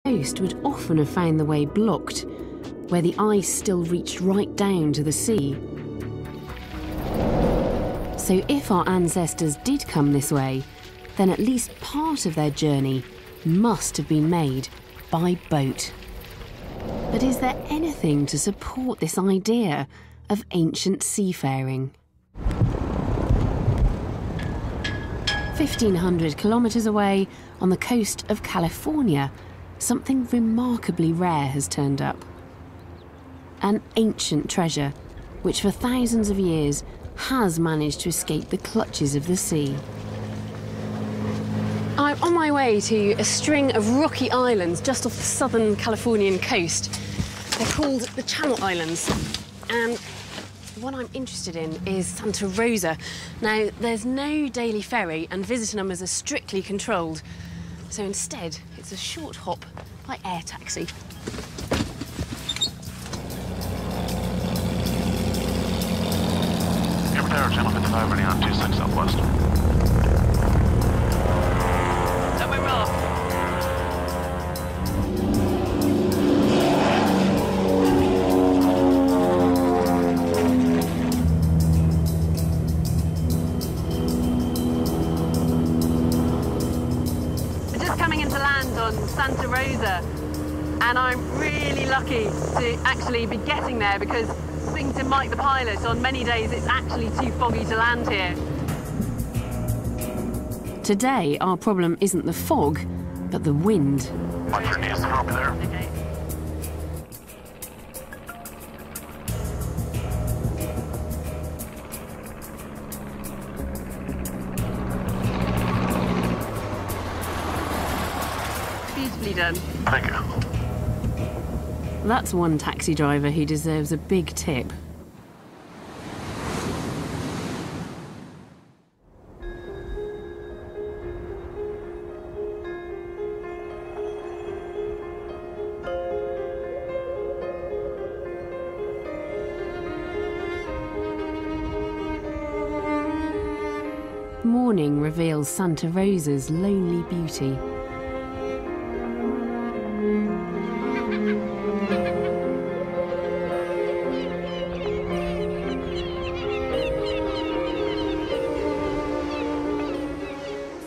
coast would often have found the way blocked, where the ice still reached right down to the sea. So if our ancestors did come this way, then at least part of their journey must have been made by boat. But is there anything to support this idea of ancient seafaring? 1,500 kilometres away, on the coast of California, something remarkably rare has turned up. An ancient treasure, which for thousands of years has managed to escape the clutches of the sea. I'm on my way to a string of rocky islands just off the southern Californian coast. They're called the Channel Islands, and what I'm interested in is Santa Rosa. Now, there's no daily ferry and visitor numbers are strictly controlled, so instead it's a short hop by air taxi. Tower, Channel 55, running on 26 Southwest. Somewhere wrong. We're just coming into land on Santa Rosa, and I'm really lucky to actually be getting there because, according to Mike the pilot, on many days it's actually too foggy to land here. Today, our problem isn't the fog, but the wind. Watch your knees over there. Okay. Beautifully done. Thank you. That's one taxi driver who deserves a big tip. Morning reveals Santa Rosa's lonely beauty.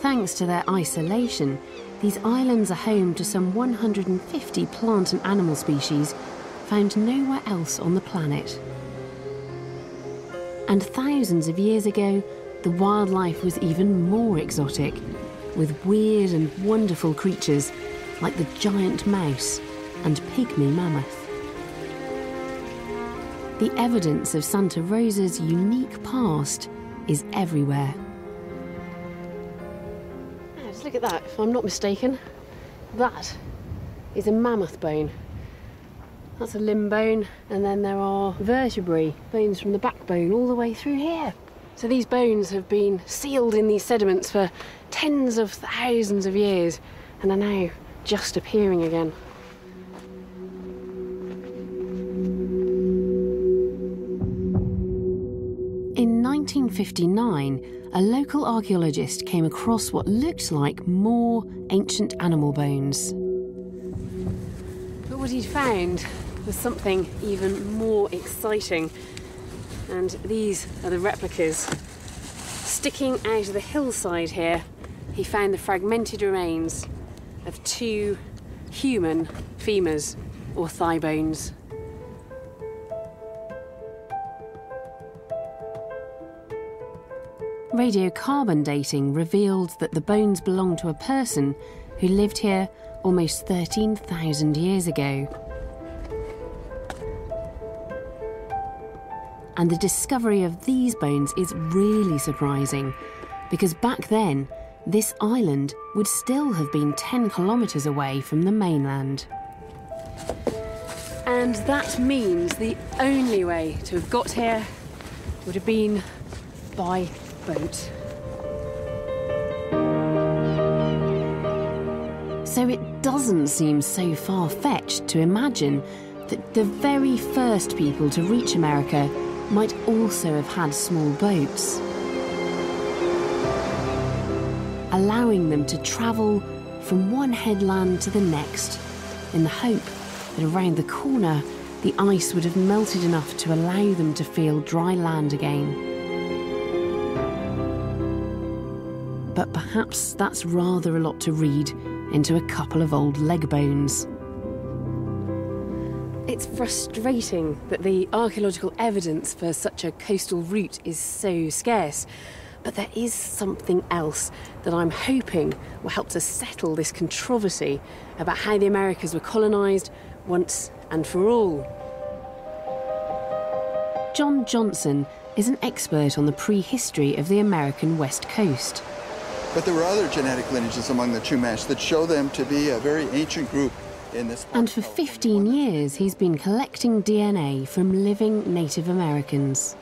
Thanks to their isolation, these islands are home to some 150 plant and animal species found nowhere else on the planet. And thousands of years ago, the wildlife was even more exotic, with weird and wonderful creatures like the giant mouse and pygmy mammoth. The evidence of Santa Rosa's unique past is everywhere. Just look at that, if I'm not mistaken. That is a mammoth bone. That's a limb bone, and then there are vertebrae, bones from the backbone all the way through here. So these bones have been sealed in these sediments for tens of thousands of years and are now just appearing again. In 1959, a local archaeologist came across what looked like more ancient animal bones. But what he'd found was something even more exciting. And these are the replicas. Sticking out of the hillside here, he found the fragmented remains of two human femurs, or thigh bones. Radiocarbon dating revealed that the bones belonged to a person who lived here almost 13,000 years ago. And the discovery of these bones is really surprising, because back then, this island would still have been 10 kilometres away from the mainland. And that means the only way to have got here would have been by boat. So it doesn't seem so far-fetched to imagine that the very first people to reach America might also have had small boats, allowing them to travel from one headland to the next in the hope that around the corner the ice would have melted enough to allow them to feel dry land again. But perhaps that's rather a lot to read into a couple of old leg bones. It's frustrating that the archaeological evidence for such a coastal route is so scarce, but there is something else that I'm hoping will help to settle this controversy about how the Americas were colonised once and for all. John Johnson is an expert on the prehistory of the American West Coast. But there were other genetic lineages among the Chumash that show them to be a very ancient group in this part. And for 15 years, he's been collecting DNA from living Native Americans.